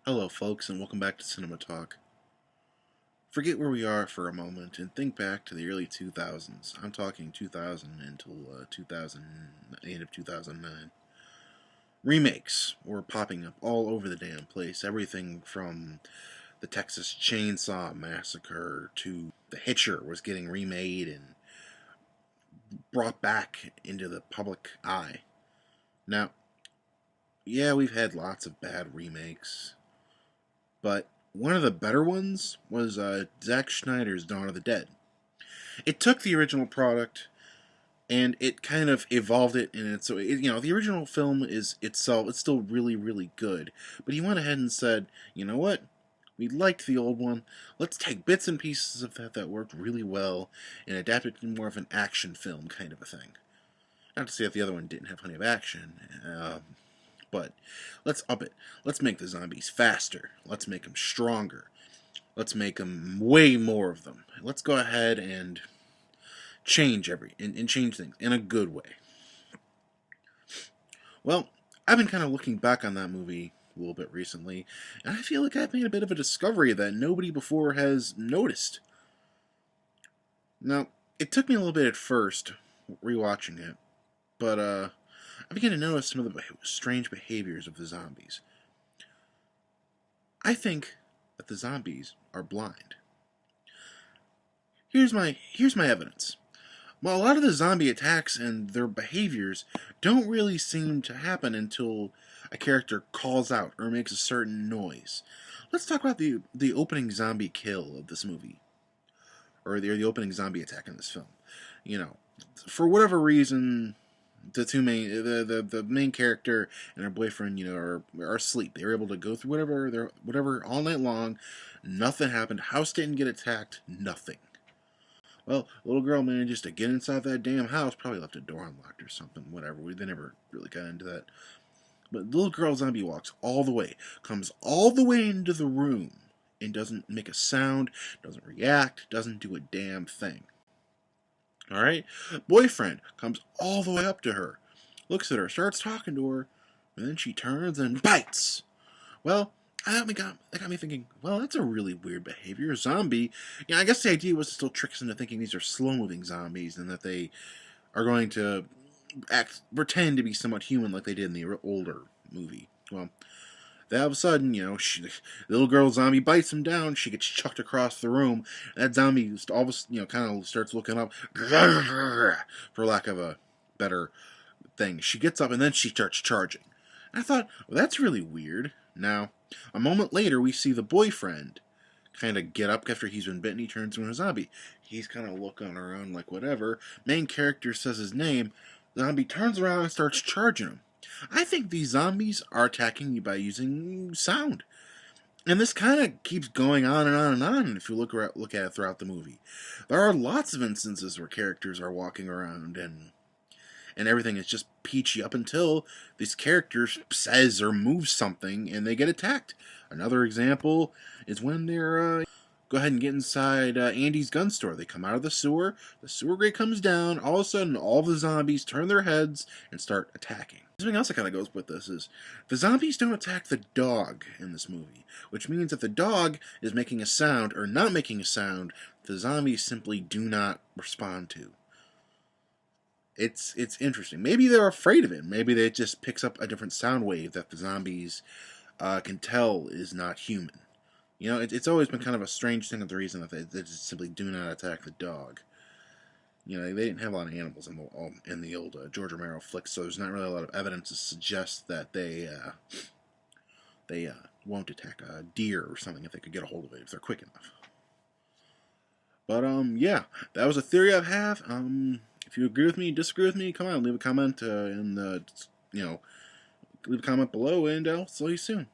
Hello, folks, and welcome back to Cinema Talk. Forget where we are for a moment and think back to the early 2000s. I'm talking 2000 until 2008 of 2009. Remakes were popping up all over the damn place. Everything from the Texas Chainsaw Massacre to The Hitcher was getting remade and brought back into the public eye. Now, yeah, we've had lots of bad remakes, but one of the better ones was Zack Snyder's Dawn of the Dead. It took the original product and it kind of evolved it, and the original film is itself, it's still really, really good, but he went ahead and said, you know what, we liked the old one, let's take bits and pieces of that worked really well and adapt it to more of an action film kind of a thing. Not to say that the other one didn't have plenty of action, but let's up it. Let's make the zombies faster. Let's make them stronger. Let's make them way more of them. Let's go ahead and change change things in a good way. Well, I've been kind of looking back on that movie a little bit recently, and I feel like I've made a bit of a discovery that nobody before has noticed. Now, it took me a little bit at first rewatching it, but I began to notice some of the strange behaviors of the zombies. I think that the zombies are blind. Here's my evidence. Well, a lot of the zombie attacks and their behaviors don't really seem to happen until a character calls out or makes a certain noise. Let's talk about the opening zombie kill of this movie, or the opening zombie attack in this film. You know, for whatever reason, the main character and her boyfriend, are asleep. They were able to go through whatever all night long. Nothing happened. House didn't get attacked. Nothing. Well, little girl manages to get inside that damn house. Probably left a door unlocked or something. Whatever. They never really got into that. But the little girl zombie walks all the way, comes all the way into the room, and doesn't make a sound, doesn't react, doesn't do a damn thing. Alright? Boyfriend comes all the way up to her, looks at her, starts talking to her, and then she turns and bites. Well, that got me thinking, well, that's a really weird behavior. A zombie, I guess the idea was to still trick us into thinking these are slow-moving zombies and that they are going to pretend to be somewhat human like they did in the older movie. Well, then all of a sudden, the little girl zombie bites him down. She gets chucked across the room. That zombie all of a kind of starts looking up, for lack of a better thing. She gets up and then she starts charging. And I thought, well, that's really weird. Now, a moment later, we see the boyfriend kind of get up after he's been bitten. He turns into a zombie. He's kind of looking around like whatever. Main character says his name. The zombie turns around and starts charging him. I think these zombies are attacking you by using sound. And this kind of keeps going on and on and on if you look at it throughout the movie. There are lots of instances where characters are walking around and everything is just peachy up until this character says or moves something and they get attacked. Another example is when they're go ahead and get inside Andy's gun store. They come out of the sewer grate comes down, all of a sudden all the zombies turn their heads and start attacking. Something else that kind of goes with this is the zombies don't attack the dog in this movie, which means that the dog is making a sound or not making a sound the zombies simply do not respond to. It's interesting. Maybe they're afraid of it. Maybe it just picks up a different sound wave that the zombies can tell is not human. It's always been kind of a strange thing of the reason that they just simply do not attack the dog. They didn't have a lot of animals in the old George Romero flicks, so there's not really a lot of evidence to suggest that they won't attack a deer or something if they could get a hold of it, if they're quick enough. But yeah, that was a theory I have. If you agree with me, disagree with me, come on, leave a comment leave a comment below, and I'll see you soon.